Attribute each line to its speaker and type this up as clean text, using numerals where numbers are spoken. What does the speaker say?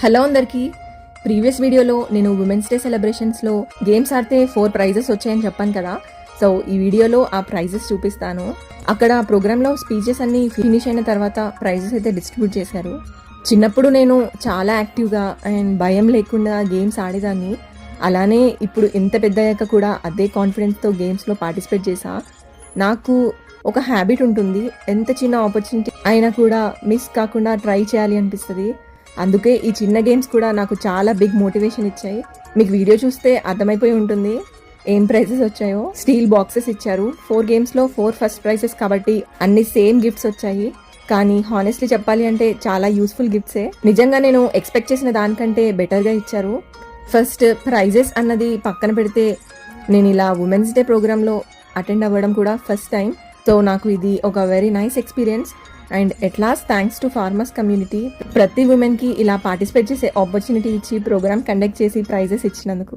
Speaker 1: Hello అందరికీ. Previous వీడియోలో నేను ఉమెన్స్ డే సెలబ్రేషన్స్లో గేమ్స్ ఆడితే 4 ప్రైజెస్ వచ్చాయని చెప్పాను కదా. సో ఈ వీడియోలో ఆ ప్రైజెస్ చూపిస్తాను. అక్కడ ప్రోగ్రాంలో స్పీచెస్ అన్ని ఫినిష్ అయిన తర్వాత ప్రైజెస్ అయితే డిస్ట్రిబ్యూట్ చేశారు. చిన్నప్పుడు నేను చాలా యాక్టివ్గా అండ్ భయం లేకుండా గేమ్స్ ఆడేదాన్ని. అలానే ఇప్పుడు ఎంత పెద్ద అయ్యాక కూడా అదే కాన్ఫిడెన్స్తో గేమ్స్లో పార్టిసిపేట్ చేసా. నాకు ఒక హ్యాబిట్ ఉంటుంది, ఎంత చిన్న ఆపర్చునిటీ అయినా కూడా మిస్ కాకుండా ట్రై చేయాలి అనిపిస్తుంది. అందుకే ఈ చిన్న గేమ్స్ కూడా నాకు చాలా బిగ్ మోటివేషన్ ఇచ్చాయి. మీకు వీడియో చూస్తే అర్థమైపోయి ఉంటుంది ఏం ప్రైజెస్ వచ్చాయో. స్టీల్ బాక్సెస్ ఇచ్చారు. 4 గేమ్స్లో 4 ఫస్ట్ ప్రైజెస్ కాబట్టి అన్ని సేమ్ గిఫ్ట్స్ వచ్చాయి. కానీ హానెస్ట్లీ చెప్పాలి అంటే చాలా యూస్ఫుల్ గిఫ్ట్సే. నిజంగా నేను ఎక్స్పెక్ట్ చేసిన దానికంటే బెటర్గా ఇచ్చారు. ఫస్ట్ ప్రైజెస్ అన్నది పక్కన పెడితే నేను ఇలా ఉమెన్స్ డే ప్రోగ్రాంలో అటెండ్ అవ్వడం కూడా ఫస్ట్ టైం. సో నాకు ఇది ఒక very nice experience. And at last thanks to farmers community, ప్రతి ఉమెన్కి ఇలా పార్టిసిపేట్ చేసే ఆపర్చునిటీ ఇచ్చి ప్రోగ్రామ్ కండక్ట్ చేసి ప్రైజెస్ ఇచ్చినందుకు.